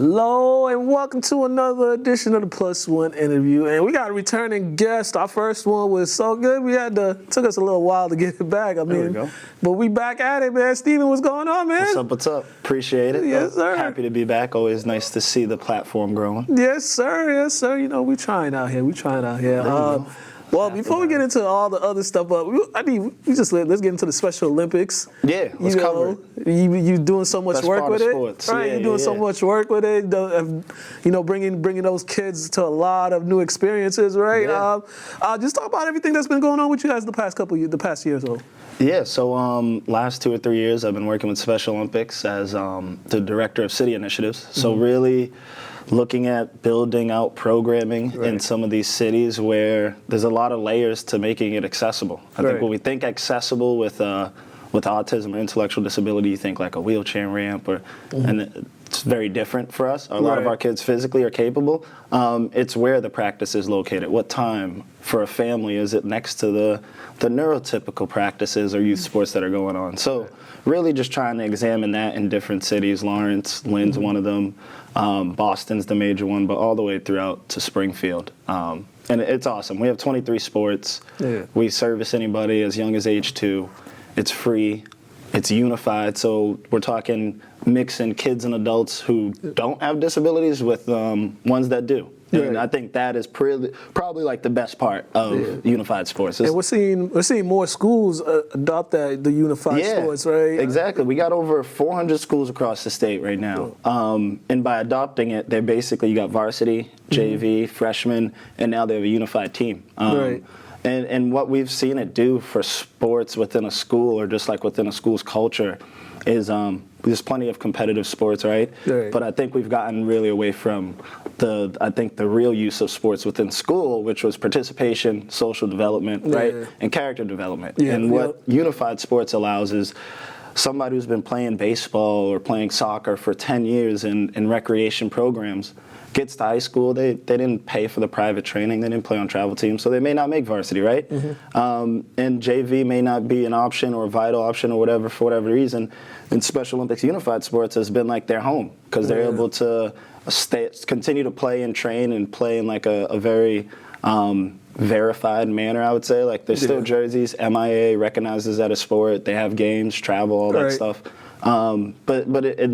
Hello and welcome to another edition of the Plus One interview. And we got a returning guest. Our first one was so good, took us a little while to get it back. There we go. But we back at it, man. Stephen, what's going on, man? What's up, what's up? Appreciate it. Yes, sir. Happy to be back. Always nice to see the platform growing. Yes, sir. Yes, sir. You know, we trying out here. Well, before we get into all the other stuff, let's get into the Special Olympics. Yeah, let's cover it. You doing so much Best work part with of it, sports. right? Yeah, You're doing so yeah. much work with it. Bringing those kids to a lot of new experiences, right? Yeah. Just talk about everything that's been going on with you guys the past year or so. Yeah, so last 2 or 3 years I've been working with Special Olympics as the director of city initiatives. So really looking at building out programming in some of these cities where there's a lot of layers to making it accessible. I think when we think accessible with autism or intellectual disability, you think like a wheelchair ramp, and it's very different for us. A lot of our kids physically are capable. It's where the practice is located. What time for a family is it next to the neurotypical practices or youth sports that are going on? So really just trying to examine that in different cities. Lawrence, Lynn's one of them. Boston's the major one, but all the way throughout to Springfield. And it's awesome. We have 23 sports. Yeah. We service anybody as young as age 2. It's free. It's unified. So we're talking mixing kids and adults who don't have disabilities with ones that do. And I think that is probably like the best part of unified sports. And we're seeing more schools adopt the unified sports, right? Exactly. We got over 400 schools across the state right now. And by adopting it, they're basically, you got varsity, JV, freshmen, and now they have a unified team. And what we've seen it do for sports within a school or just like within a school's culture is there's plenty of competitive sports, right? But I think we've gotten really away from the real use of sports within school, which was participation, social development, right? And character development. And what unified sports allows is somebody who's been playing baseball or playing soccer for 10 years in recreation programs gets to high school, they didn't pay for the private training, they didn't play on travel teams, so they may not make varsity, right? And JV may not be an option or a vital option or whatever for whatever reason. And Special Olympics Unified Sports has been like their home because they're able to continue to play and train and play in like a very verified manner, I would say. Like there's still jerseys, MIA recognizes that a sport, they have games, travel, all that stuff. And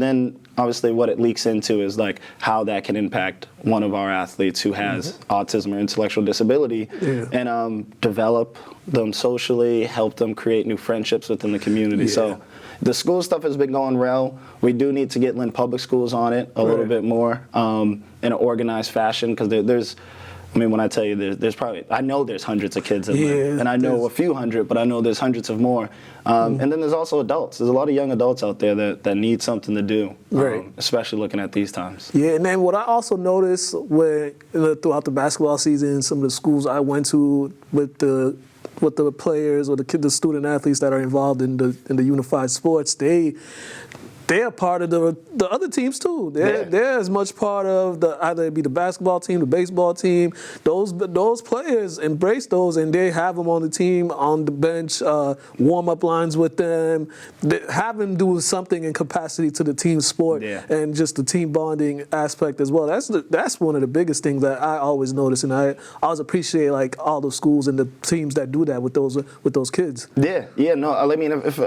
then obviously what it leaks into is like how that can impact one of our athletes who has autism or intellectual disability and develop them socially, help them create new friendships within the community. So the school stuff has been going well. We do need to get Lynn Public Schools on it a little bit more in an organized fashion because there's, I mean, when I tell you there's probably, I know there's hundreds of kids in Lynn, and I know a few hundred, but I know there's hundreds of more. And then there's also adults. There's a lot of young adults out there that need something to do, especially looking at these times. Yeah, and then what I also noticed throughout the basketball season, some of the schools I went to with the players or the student athletes that are involved in the unified sports, they're part of the other teams too. They're as much part of either it be the basketball team, the baseball team. Those players embrace those, and they have them on the team, on the bench, warm-up lines with them. Have them do something in capacity to the team sport and just the team bonding aspect as well. That's one of the biggest things that I always notice, and I always appreciate like all the schools and the teams that do that with those kids. No, I mean if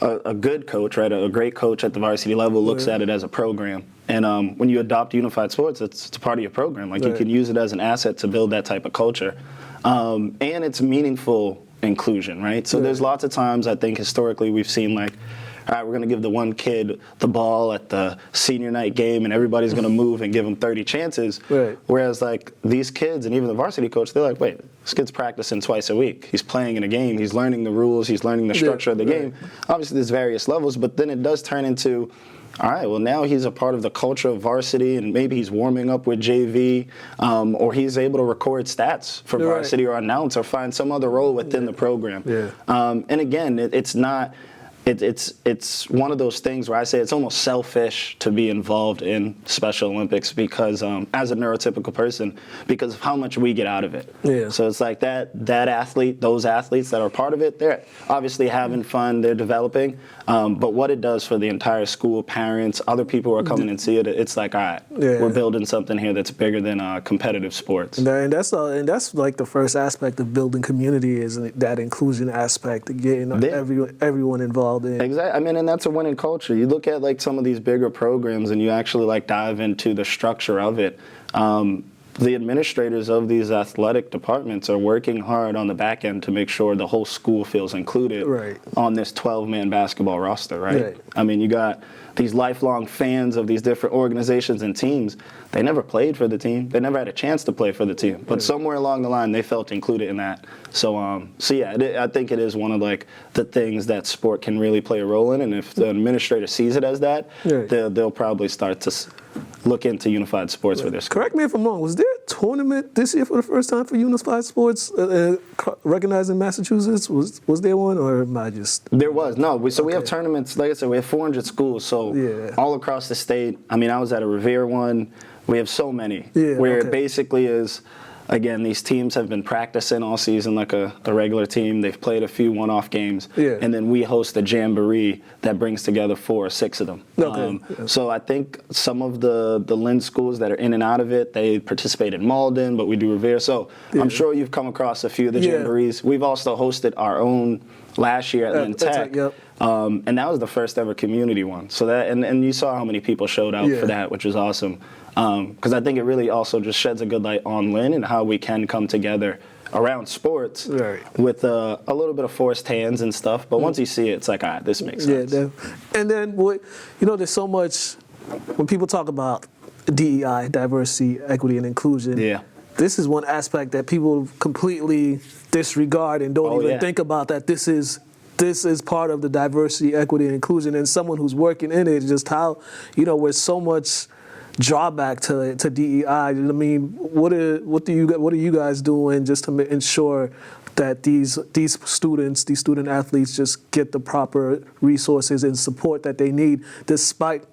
a good coach, right, a great coach at the varsity level looks at it as a program. And when you adopt unified sports, it's a part of your program. Like you can use it as an asset to build that type of culture. And it's meaningful inclusion, right? So there's lots of times I think historically we've seen like, all right, we're going to give the one kid the ball at the senior night game and everybody's going to move and give him 30 chances. Whereas like these kids and even the varsity coach, they're like, wait, this kid's practicing twice a week. He's playing in a game. He's learning the rules. He's learning the structure of the game. Obviously, there's various levels, but then it does turn into, all right, well, now he's a part of the culture of varsity, and maybe he's warming up with JV, or he's able to record stats for varsity or announce or find some other role within the program. And again, it's not it's one of those things where I say it's almost selfish to be involved in Special Olympics because as a neurotypical person, because of how much we get out of it. Yeah. So it's like those athletes that are part of it, they're obviously having fun, they're developing, but what it does for the entire school, parents, other people who are coming and see it, it's like, all right, we're building something here that's bigger than competitive sports. And that's like the first aspect of building community is that inclusion aspect, getting everyone involved in. Exactly. I mean, and that's a winning culture. You look at like some of these bigger programs and you actually like dive into the structure of it. The administrators of these athletic departments are working hard on the back end to make sure the whole school feels included on this 12-man basketball roster, right? I mean, you got these lifelong fans of these different organizations and teams. They never played for the team. They never had a chance to play for the team. But somewhere along the line, they felt included in that. So yeah, I think it is one of like the things that sport can really play a role in. And if the administrator sees it as that, they'll probably start to look into unified sports for their school. Correct me if I'm wrong. Was there a tournament this year for the first time for unified sports recognized in Massachusetts? Was there one, or am I just? There was. No. We have tournaments. Like I said, we have 400 schools. So all across the state. I mean, I was at a Revere one. We have so many where it basically is, again, these teams have been practicing all season like a regular team. They've played a few one-off games. And then we host a jamboree that brings together 4 or 6 of them. So I think some of the Lynn schools that are in and out of it, they participate in Malden, but we do Revere. So I'm sure you've come across a few of the jamborees. We've also hosted our own last year at Lynn Tech. And that was the first ever community one. So that and you saw how many people showed out for that, which was awesome. Because I think it really also just sheds a good light on Lynn and how we can come together around sports with a little bit of forced hands and stuff. But once you see it, it's like, all right, this makes sense. And then, there's so much, when people talk about DEI, diversity, equity, and inclusion, this is one aspect that people completely disregard and don't even think about, that this is part of the diversity, equity, and inclusion. And someone who's working in it, just how, with so much drawback to DEI. I mean, what are you guys doing just to ensure that these student athletes just get the proper resources and support that they need, despite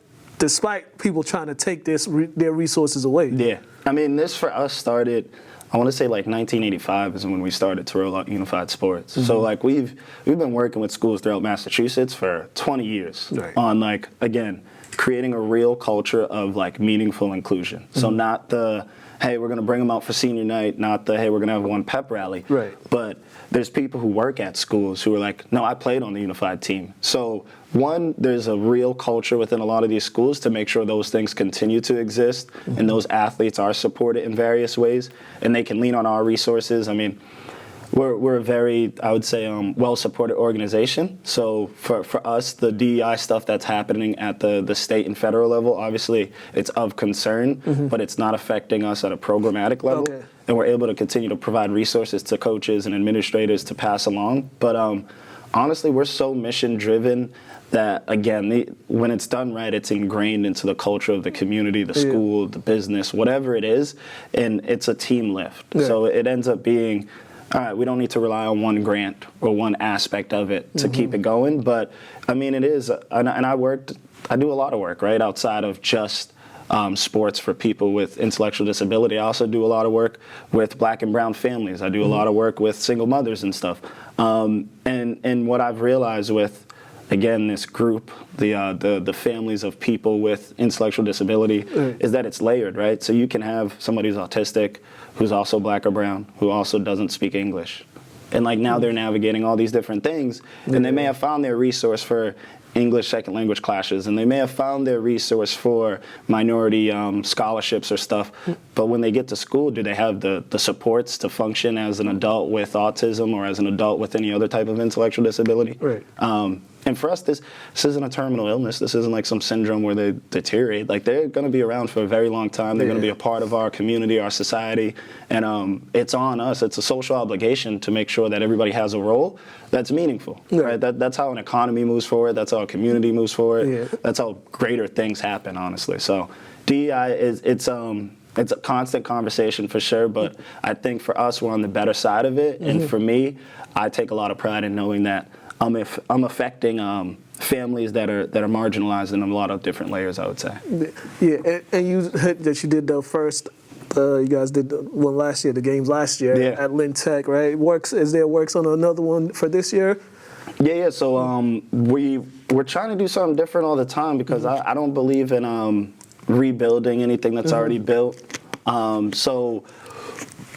people trying to take their resources away? Yeah, I mean, this for us started, I want to say like 1985 is when we started to roll out unified sports. So like we've been working with schools throughout Massachusetts for 20 years on like, again, creating a real culture of like meaningful inclusion. So not the, hey, we're going to bring them out for senior night, not the, hey, we're going to have one pep rally. But there's people who work at schools who are like, no, I played on the unified team. So one, there's a real culture within a lot of these schools to make sure those things continue to exist and those athletes are supported in various ways and they can lean on our resources. I mean, we're a very, I would say, well-supported organization. So for us, the DEI stuff that's happening at the state and federal level, obviously it's of concern, but it's not affecting us at a programmatic level. And we're able to continue to provide resources to coaches and administrators to pass along. But honestly, we're so mission-driven that, again, when it's done right, it's ingrained into the culture of the community, the school, the business, whatever it is, and it's a team lift. So it ends up being, all right, we don't need to rely on one grant or one aspect of it to keep it going. But, I mean, it is, and I do a lot of work, right, outside of just sports for people with intellectual disability. I also do a lot of work with Black and brown families. I do a lot of work with single mothers and stuff. And what I've realized with, again, this group, the families of people with intellectual disability, is that it's layered, right? So you can have somebody who's autistic, who's also Black or brown, who also doesn't speak English. And like now they're navigating all these different things, and they may have found their resource for English second language classes, and they may have found their resource for minority scholarships or stuff, but when they get to school, do they have the supports to function as an adult with autism or as an adult with any other type of intellectual disability? And for us, this isn't a terminal illness. This isn't like some syndrome where they deteriorate. Like, they're going to be around for a very long time. They're going to be a part of our community, our society. And it's on us. It's a social obligation to make sure that everybody has a role that's meaningful. Right? That's how an economy moves forward. That's how a community moves forward. That's how greater things happen, honestly. So DEI it's a constant conversation for sure, but I think for us, we're on the better side of it. And for me, I take a lot of pride in knowing that I'm affecting families that are marginalized in a lot of different layers, I would say. Yeah, and you that you did the first. You guys did one last year, the games last year at Lynn Tech, right? Is there works on another one for this year? Yeah. So we're trying to do something different all the time because I don't believe in rebuilding anything that's already built. So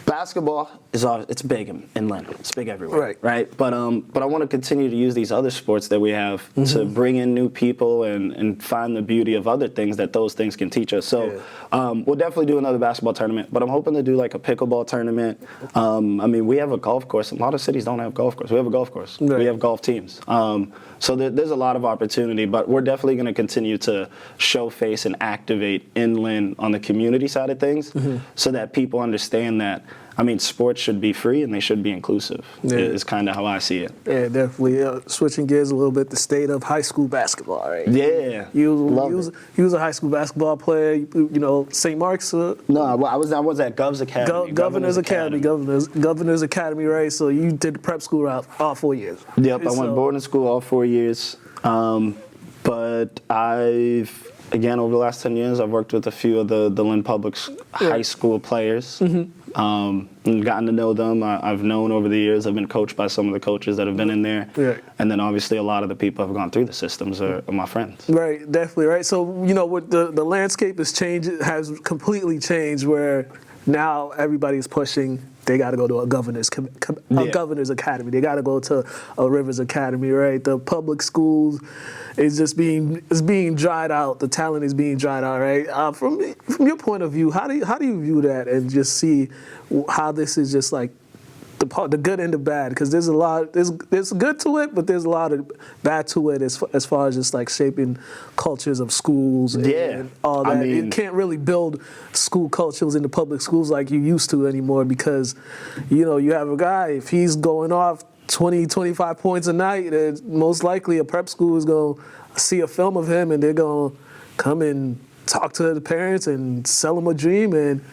basketball it's big in Lynn. It's big everywhere, right? But I want to continue to use these other sports that we have to bring in new people and find the beauty of other things that those things can teach us. So we'll definitely do another basketball tournament, but I'm hoping to do like a pickleball tournament. I mean, we have a golf course. A lot of cities don't have golf course. We have a golf course. Right. We have golf teams. So there's a lot of opportunity, but we're definitely going to continue to show face and activate in Lynn on the community side of things so that people understand that, I mean, sports should be free and they should be inclusive. Yeah. Is kind of how I see it. Yeah, definitely. Switching gears a little bit, the state of high school basketball, right? Yeah. You was a high school basketball player. You know, St. Mark's. No, I was at Gov's Academy. Governor's Academy, right? So you did the prep school route all 4 years. Yep, I went boarding school all 4 years. But again, over the last 10 years, I've worked with a few of the Lynn Public high school players. And gotten to know them. I've known over the years. I've been coached by some of the coaches that have been in there. Right. And then obviously a lot of the people who have gone through the systems are my friends. Right, definitely, right? So, you know, what the landscape has completely changed where now everybody's pushing. They got to go to a governor's academy. They got to go to a Rivers Academy, right? The public schools is being dried out. The talent is being dried out, right? From your point of view, how do you view that and just see how this is just like the good and the bad? Because there's good to it, but there's a lot of bad to it as far as just like shaping cultures of schools and all that. I mean, you can't really build school cultures in the public schools like you used to anymore because, you know, you have a guy, if he's going off 20, 25 points a night, most likely a prep school is going to see a film of him and they're going to come and talk to the parents and sell them a dream and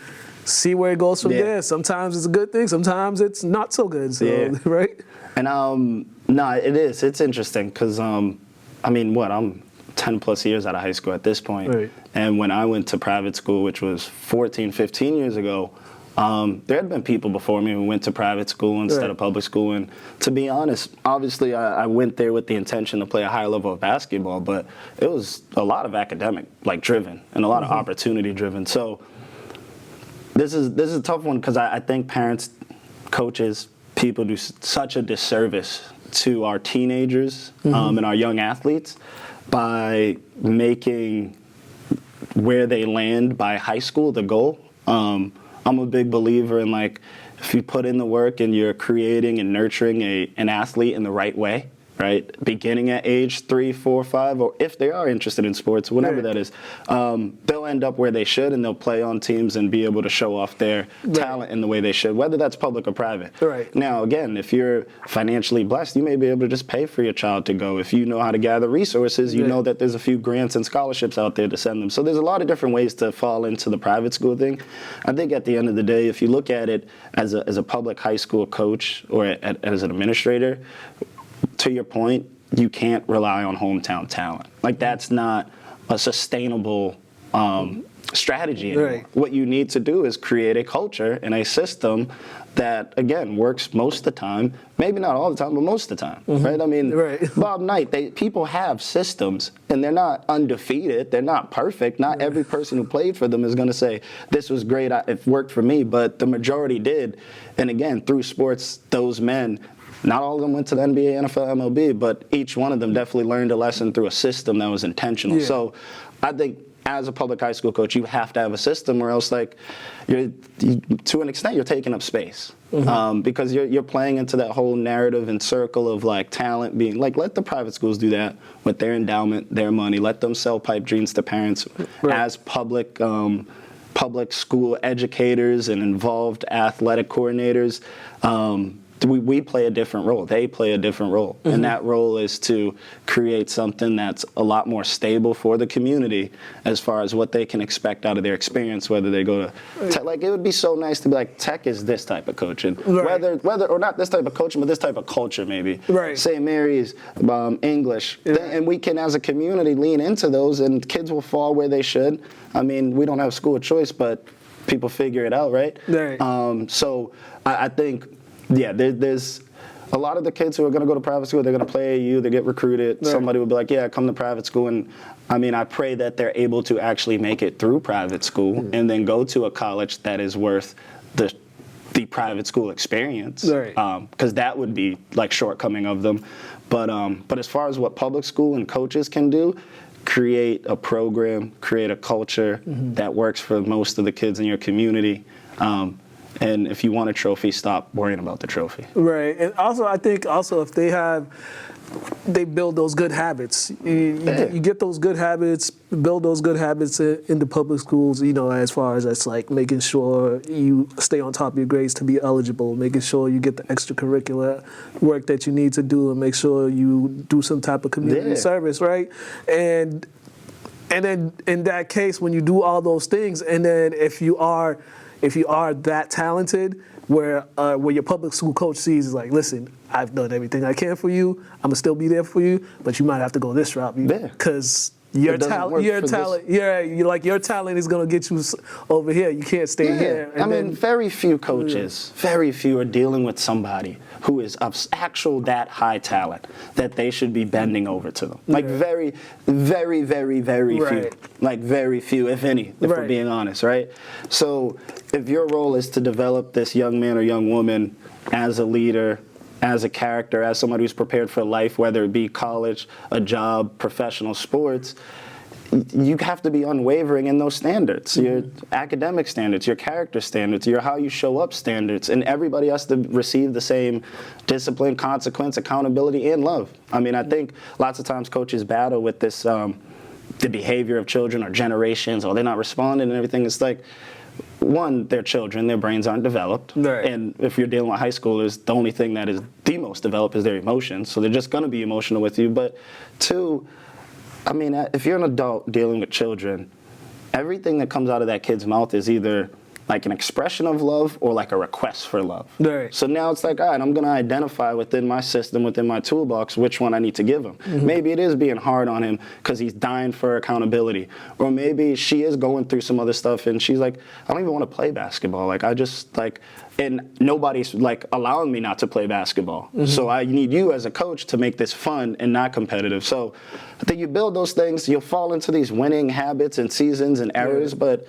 see where it goes from there. Sometimes it's a good thing, sometimes it's not so good. So, right? And no, it is. It's interesting because I mean, I'm 10 plus years out of high school at this point. Right. And when I went to private school, which was 14, 15 years ago, there had been people before me who went to private school instead of public school. And to be honest, obviously I went there with the intention to play a higher level of basketball, but it was a lot of academic, driven and a lot of opportunity driven. So this is a tough one because I think parents, coaches, people do such a disservice to our teenagers and our young athletes by making where they land by high school the goal. I'm a big believer in if you put in the work and you're creating and nurturing an athlete in the right way, right? Beginning at age 3, 4, 5, or if they are interested in sports, whatever that is, they'll end up where they should and they'll play on teams and be able to show off their talent in the way they should, whether that's public or private. Right. Now, again, if you're financially blessed, you may be able to just pay for your child to go. If you know how to gather resources, you know that there's a few grants and scholarships out there to send them. So there's a lot of different ways to fall into the private school thing. I think at the end of the day, if you look at it as a public high school coach or as an administrator, to your point, you can't rely on hometown talent. That's not a sustainable strategy anymore. Right. What you need to do is create a culture and a system that, again, works most of the time. Maybe not all the time, but most of the time, right? I mean, Bob Knight, people have systems, and they're not undefeated. They're not perfect. Not every person who played for them is going to say, this was great, it worked for me, but the majority did. And again, through sports, those men, not all of them went to the NBA, NFL, MLB, but each one of them definitely learned a lesson through a system that was intentional. So I think as a public high school coach, you have to have a system or else to an extent, you're taking up space because you're playing into that whole narrative and circle of talent being let the private schools do that with their endowment, their money, let them sell pipe dreams to parents as public school educators and involved athletic coordinators. we play a different role. They play a different role. Mm-hmm. And that role is to create something that's a lot more stable for the community as far as what they can expect out of their experience, whether they go to tech. Like, it would be so nice to be like, tech is this type of coaching. Right. Whether or not this type of coaching, but this type of culture maybe. Right. St. Mary's, English. Yeah. And we can, as a community, lean into those, and kids will fall where they should. I mean, we don't have school of choice, but people figure it out, right? Right. So I think, yeah, there's a lot of the kids who are going to go to private school, they're going to play AAU, they get recruited. Right. Somebody will be like, yeah, come to private school. And I mean, I pray that they're able to actually make it through private school and then go to a college that is worth the private school experience. Right. Because that would be like shortcoming of them. But as far as what public school and coaches can do, create a program, create a culture that works for most of the kids in your community. And if you want a trophy, stop worrying about the trophy. Right. And also, I think also if they build those good habits. You get those good habits, build those good habits in the public schools, you know, as far as that's like making sure you stay on top of your grades to be eligible, making sure you get the extracurricular work that you need to do, and make sure you do some type of community service, right? And then in that case, when you do all those things, and then if you are that talented, where your public school coach sees is like, listen, I've done everything I can for you. I'm gonna still be there for you, but you might have to go this route because your talent is gonna get you over here. You can't stay here. And I mean, very few coaches, very few are dealing with somebody who is of actual that high talent that they should be bending over to them. Like very, very, very, very few. Like very few, if any, if we're being honest, right? So if your role is to develop this young man or young woman as a leader, as a character, as somebody who's prepared for life, whether it be college, a job, professional sports, you have to be unwavering in those standards, your academic standards, your character standards, your how you show up standards, and everybody has to receive the same discipline, consequence, accountability, and love. I mean, I think lots of times coaches battle with this, the behavior of children or generations, or they're not responding and everything. It's like, one, they're children, their brains aren't developed. Right. And if you're dealing with high schoolers, the only thing that is the most developed is their emotions. So they're just going to be emotional with you. But two, I mean, if you're an adult dealing with children, everything that comes out of that kid's mouth is either like an expression of love or like a request for love. Right. So now it's like, all right, I'm going to identify within my system, within my toolbox, which one I need to give him. Maybe it is being hard on him because he's dying for accountability. Or maybe she is going through some other stuff and she's like, I don't even want to play basketball. Like, I just like, and nobody's like allowing me not to play basketball. So I need you as a coach to make this fun and not competitive. So I think you build those things, you'll fall into these winning habits and seasons and errors, but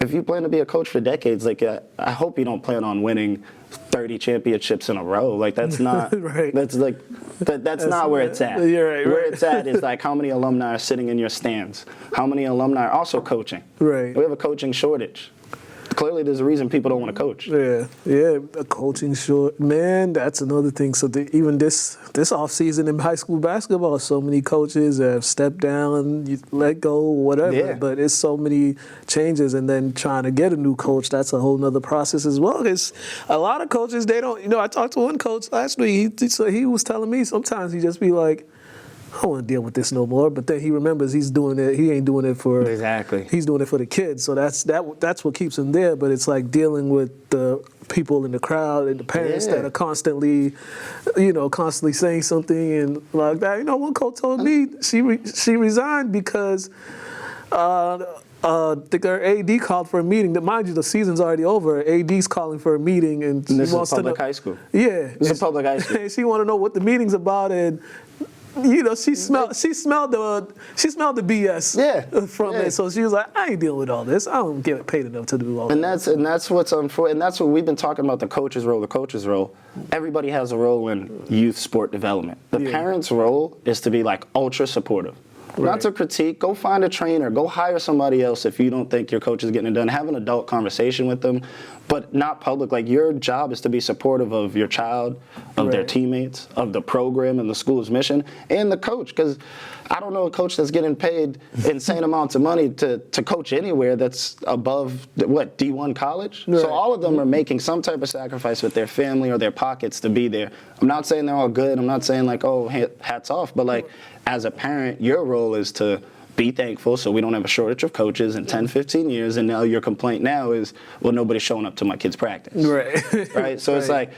if you plan to be a coach for decades, like I hope you don't plan on winning 30 championships in a row. Like that's not. That's like that's not where it's at. You're right, where it's at is like how many alumni are sitting in your stands. How many alumni are also coaching. Right. We have a coaching shortage. Clearly, there's a reason people don't want to coach. Yeah, a coaching short. Man, that's another thing. So even this off season in high school basketball, so many coaches have stepped down, let go, whatever. Yeah. But it's so many changes, and then trying to get a new coach, that's a whole nother process as well. Because a lot of coaches, they don't. You know, I talked to one coach last week. He was telling me sometimes he just be like, I don't want to deal with this no more. But then he remembers he's doing it. He ain't doing it for He's doing it for the kids. So that's what keeps him there. But it's like dealing with the people in the crowd and the parents that are constantly saying something and like that. You know, one coach told me she resigned because I think her AD called for a meeting. Mind you, the season's already over. AD's calling for a meeting, and this is public high school. Yeah, this is public high school. She want to know what the meeting's about, and you know, she smelled the BS from it. So she was like, I ain't dealing with all this. I don't get paid enough to do all that. And that's what's unfortunate. And that's what we've been talking about, the coach's role. Everybody has a role in youth sport development. The parent's role is to be like ultra supportive. Not to critique. Go find a trainer. Go hire somebody else if you don't think your coach is getting it done. Have an adult conversation with them. but not public. Like, your job is to be supportive of your child, of their teammates, of the program and the school's mission, and the coach. Because I don't know a coach that's getting paid insane amounts of money to coach anywhere that's above, what, D1 college? Right. So all of them are making some type of sacrifice with their family or their pockets to be there. I'm not saying they're all good. I'm not saying, like, oh, hats off. But, like, as a parent, your role is to be thankful so we don't have a shortage of coaches in 10, 15 years. And now your complaint now is, well, nobody's showing up to my kid's practice. Right. Right? So it's like,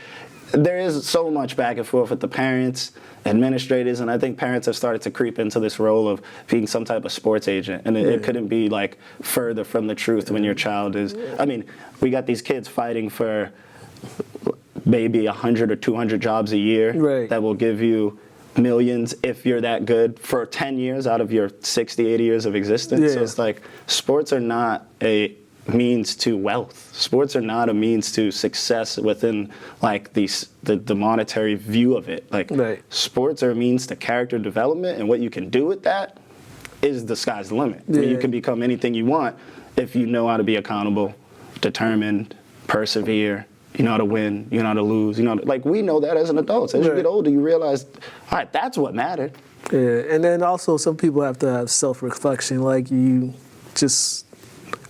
there is so much back and forth with the parents, administrators, and I think parents have started to creep into this role of being some type of sports agent. And it couldn't be, like, further from the truth when your child is, I mean, we got these kids fighting for maybe 100 or 200 jobs a year that will give you millions if you're that good for 10 years out of your 60, 80 years of existence. So it's like, sports are not a means to wealth. Sports are not a means to success within, like, the monetary view of it. Like, sports are a means to character development, and what you can do with that is the sky's the limit. I mean, you can become anything you want if you know how to be accountable, determined, persevere. You know how to win, you know how to lose, you know, like, we know that as an adult. As you get older, you realize, all right, that's what mattered. Yeah, and then also some people have to have self-reflection, like, you just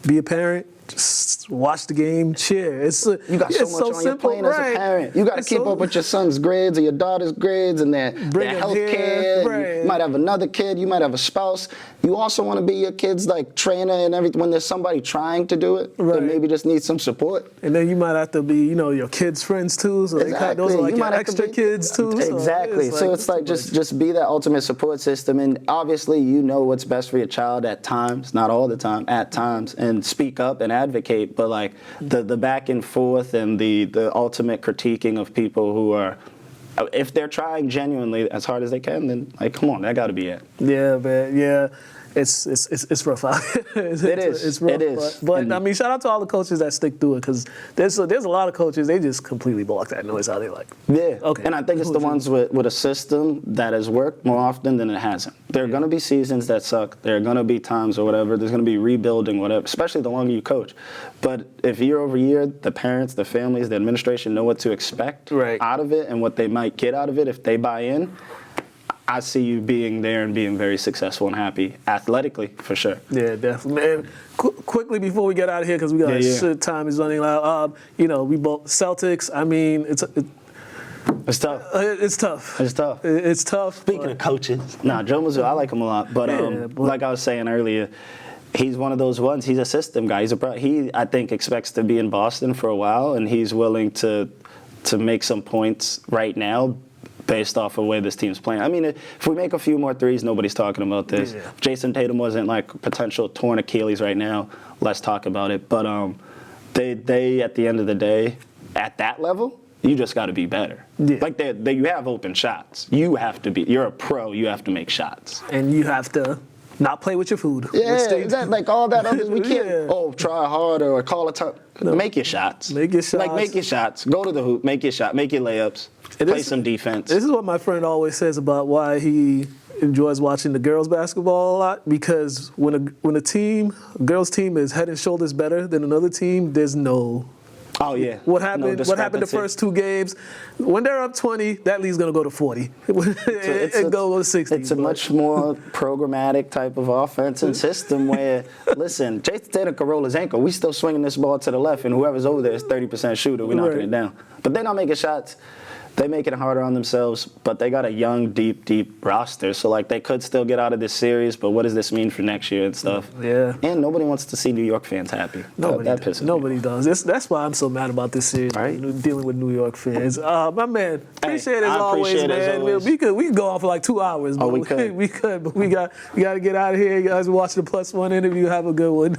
be a parent, just watch the game, cheer. You got so much on your plate as a parent. You got to keep up with your son's grades or your daughter's grades and their health care. You might have another kid. You might have a spouse. You also want to be your kid's, like, trainer and everything when there's somebody trying to do it that maybe just needs some support. And then you might have to be, you know, your kids' friends too. So those are like your extra kids too. Exactly. So it's like just be that ultimate support system. And obviously, you know what's best for your child at times, not all the time, at times, and speak up and advocate. But, like, the back and forth and the ultimate critiquing of people who are, if they're trying genuinely as hard as they can, then, like, come on, that got to be it. Yeah, man. Yeah. It's rough out here. It's rough. It is. But I mean, shout out to all the coaches that stick through it, because there's a lot of coaches, they just completely block that noise how they like. Yeah. Okay. And I think it's the ones with a system that has worked more often than it hasn't. There are going to be seasons that suck. There are going to be times or whatever. There's going to be rebuilding, whatever, especially the longer you coach. But if year over year, the parents, the families, the administration know what to expect out of it and what they might get out of it if they buy in, I see you being there and being very successful and happy athletically, for sure. Yeah, definitely. And quickly before we get out of here, because we got shit, time is running out. You know, we both Celtics. I mean, it's tough. It's tough. It's tough. Speaking of coaches, Joe Mazzulla, I like him a lot, but like I was saying earlier, he's one of those ones. He's a system guy. He I think expects to be in Boston for a while, and he's willing to make some points right now, based off of the way this team's playing. I mean, if we make a few more threes, nobody's talking about this. If Jason Tatum wasn't, like, potential torn Achilles right now, let's talk about it. But they at the end of the day, at that level, you just got to be better. Like, you have open shots. You're a pro. You have to make shots. And you have to not play with your food. Yeah, like all that others, we can't, try harder or call a time. No. Make your shots. Make your shots. Like, make your shots. Go to the hoop. Make your shot. Make your layups. Play some defense. This is what my friend always says about why he enjoys watching the girls basketball a lot, because when a girls team is head and shoulders better than another team, there's no... Oh, yeah. What happened the first two games? When they're up 20, that lead's going to go to 40. It go to 60. It's a much more programmatic type of offense and system where, listen, Jason Tatum can roll his ankle. We still swinging this ball to the left, and whoever's over there is 30% shooter. We're knocking it down. But they're not making shots. They make it harder on themselves, but they got a young, deep roster. So, like, they could still get out of this series, but what does this mean for next year and stuff? Yeah. And nobody wants to see New York fans happy. Nobody does. That's why I'm so mad about this series, dealing with New York fans. My man, appreciate it as always, man. We could go on for like 2 hours. But we could. We could, but we got to get out of here. You guys watch the +1 interview. Have a good one.